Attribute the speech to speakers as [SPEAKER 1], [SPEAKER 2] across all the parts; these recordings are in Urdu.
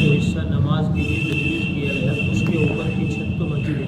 [SPEAKER 1] جو حصہ نماز کے لیے تجویز کیا گیا اس کے اوپر کی چھت تو مسجد ہے،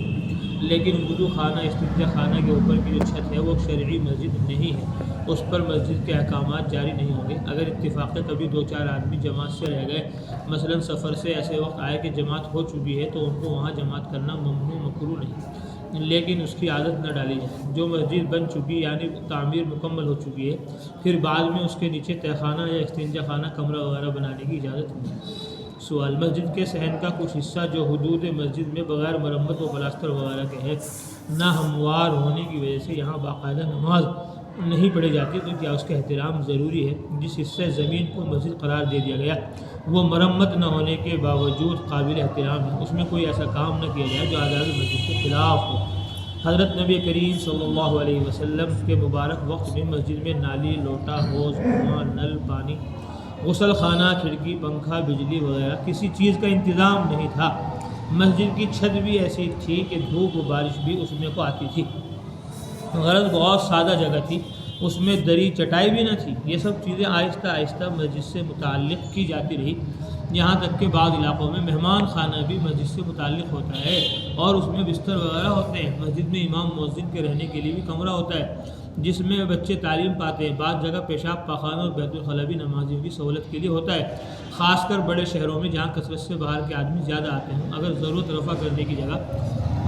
[SPEAKER 1] لیکن وضو خانہ استنجا خانہ کے اوپر کی جو چھت ہے وہ شرعی مسجد نہیں ہے، اس پر مسجد کے احکامات جاری نہیں ہوں گے۔ اگر اتفاق کبھی 2-4 آدمی جماعت سے رہ گئے، مثلا سفر سے ایسے وقت آئے کہ جماعت ہو چکی ہے، تو ان کو وہاں جماعت کرنا ممنوع مکروہ نہیں، لیکن اس کی عادت نہ ڈالی جائے۔ جو مسجد بن چکی یعنی تعمیر مکمل ہو چکی ہے، پھر بعد میں اس کے نیچے تہخانہ یا استنجا خانہ کمرہ وغیرہ بنانے کی اجازت نہیں۔ سوال: مسجد کے صحن کا کچھ حصہ جو حدود مسجد میں بغیر مرمت و پلاسٹر وغیرہ کے ہے، ناہموار ہونے کی وجہ سے یہاں باقاعدہ نماز نہیں پڑھی جاتی، تو کیا اس کا احترام ضروری ہے؟ جس حصے زمین کو مسجد قرار دے دیا گیا وہ مرمت نہ ہونے کے باوجود قابل احترام ہے، اس میں کوئی ایسا کام نہ کیا جائے جو آداب مسجد کے خلاف ہو۔ حضرت نبی کریم صلی اللہ علیہ وسلم کے مبارک وقت میں مسجد میں نالی، لوٹا، حوض، کنواں، نل، پانی، غسل خانہ، کھڑکی، پنکھا، بجلی وغیرہ کسی چیز کا انتظام نہیں تھا۔ مسجد کی چھت بھی ایسی تھی کہ دھوپ و بارش بھی اس میں کو آتی تھی، غرض بہت سادہ جگہ تھی، اس میں دری چٹائی بھی نہ تھی۔ یہ سب چیزیں آہستہ آہستہ مسجد سے متعلق کی جاتی رہی، یہاں تک کہ بعض علاقوں میں مہمان خانہ بھی مسجد سے متعلق ہوتا ہے اور اس میں بستر وغیرہ ہوتے ہیں۔ مسجد میں امام مؤذن کے رہنے کے لیے بھی کمرہ ہوتا ہے جس میں بچے تعلیم پاتے ہیں۔ بعض جگہ پیشاب پاخانہ اور بیت الخلاء بھی نمازیوں کی سہولت کے لیے ہوتا ہے، خاص کر بڑے شہروں میں جہاں کثرت سے باہر کے آدمی زیادہ آتے ہیں۔ اگر ضرورت رفع کرنے کی جگہ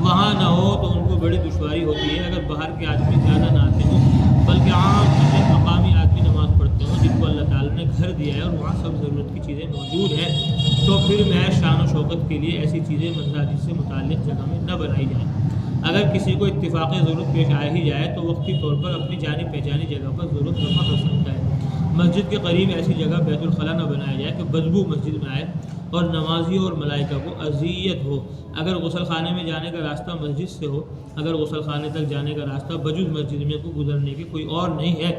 [SPEAKER 1] وہاں نہ ہو تو ان کو بڑی دشواری ہوتی ہے۔ اگر باہر کے آدمی زیادہ نہ آتے ہوں بلکہ عام چیزیں مقامی آدمی نماز پڑھتے ہوں جن کو اللہ تعالیٰ نے گھر دیا ہے اور وہاں سب ضرورت کی چیزیں موجود ہیں، تو پھر محض شان و شوکت کے لیے ایسی چیزیں مساجد سے متعلق جگہ میں نہ بنائی جائیں۔ اگر کسی کو اتفاقی ضرورت پیش آ ہی جائے تو وقتی طور پر اپنی جانی پہچانی جگہ پر ضرورت رفع کر سکتا ہے۔ مسجد کے قریب ایسی جگہ بیت الخلاء نہ بنایا جائے کہ بدبو مسجد میں آئے اور نمازیوں اور ملائکہ کو اذیت ہو۔ اگر غسل خانے میں جانے کا راستہ مسجد سے ہو، اگر غسل خانے تک جانے کا راستہ بجز مسجد میں کو گزرنے کی کوئی اور نہیں ہے،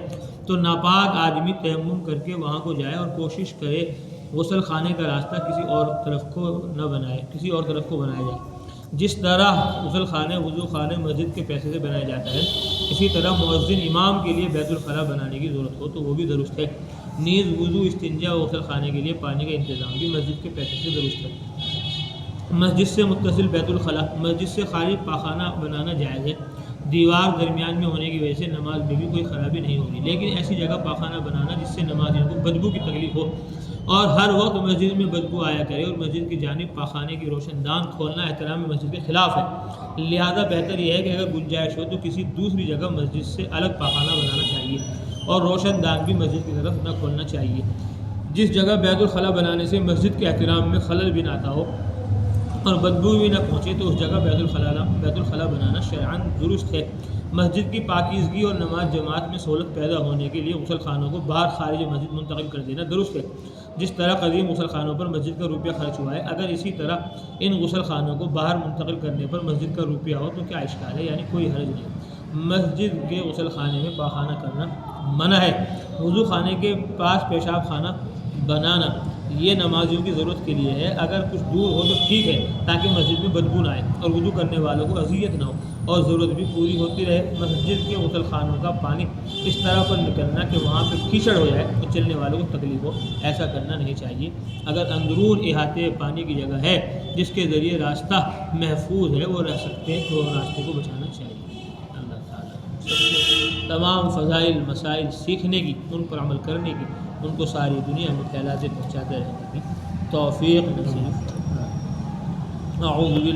[SPEAKER 1] تو ناپاک آدمی تیمم کر کے وہاں کو جائے اور کوشش کرے غسل خانے کا راستہ کسی اور طرف کو بنایا جائے۔ جس طرح غسل خانے، وضو خانے مسجد کے پیسے سے بنایا جاتا ہے، اسی طرح مؤذن امام کے لیے بیت الخلاء بنانے کی ضرورت ہو تو وہ بھی درست ہے۔ نیز وضو، استنجا و غسل خانے کے لیے پانی کا انتظام بھی مسجد کے پیسے سے درست ہے۔ مسجد سے متصل بیت الخلاء، مسجد سے خارج پاخانہ بنانا جائز ہے۔ دیوار درمیان میں ہونے کی وجہ سے نماز میں بھی کوئی خرابی نہیں ہوگی، لیکن ایسی جگہ پاخانہ بنانا جس سے نمازیوں کو بدبو کی تکلیف ہو اور ہر وقت مسجد میں بدبو آیا کرے اور مسجد کی جانب پاخانے کی روشن دان کھولنا احترام مسجد کے خلاف ہے۔ لہذا بہتر یہ ہے کہ اگر گنجائش ہو تو کسی دوسری جگہ مسجد سے الگ پاخانہ بنانا چاہیے اور روشن دان بھی مسجد کی طرف نہ کھولنا چاہیے۔ جس جگہ بیت الخلاء بنانے سے مسجد کے احترام میں خلل بھی نہ آتا ہو اور بدبو بھی نہ پہنچے تو اس جگہ بیت الخلاء بنانا شرعاً درست ہے۔ مسجد کی پاکیزگی اور نماز جماعت میں سہولت پیدا ہونے کے لیے غسل خانوں کو باہر خارج مسجد منتقل کر دینا درست ہے، جس طرح قدیم غسل خانوں پر مسجد کا روپیہ خرچ ہوا ہے۔ اگر اسی طرح ان غسل خانوں کو باہر منتقل کرنے پر مسجد کا روپیہ ہو تو کیا اشکال ہے؟ یعنی کوئی حرج نہیں۔ مسجد کے غسل خانے میں پاخانہ کرنا منع ہے۔ وضو خانے کے پاس پیشاب خانہ بنانا یہ نمازیوں کی ضرورت کے لیے ہے، اگر کچھ دور ہو تو ٹھیک ہے تاکہ مسجد میں بدبو نہ آئے اور وضو کرنے والوں کو اذیت نہ ہو اور ضرورت بھی پوری ہوتی رہے۔ مسجد کے غسل خانوں کا پانی اس طرح پر نکلنا کہ وہاں پہ کیچڑ ہو جائے اور چلنے والوں کو تکلیف ہو، ایسا کرنا نہیں چاہیے۔ اگر اندرون احاطے پانی کی جگہ ہے جس کے ذریعے راستہ محفوظ ہے وہ رہ سکتے ہیں تو راستے کو بچانا چاہیے۔ اللہ تعالیٰ تمام فضائل مسائل سیکھنے کی، ان پر عمل کرنے کی، ان کو ساری دنیا میں پھیلاتے پہنچاتے رہنے کی توفیق نصیب فرمائے۔ اعوذ باللہ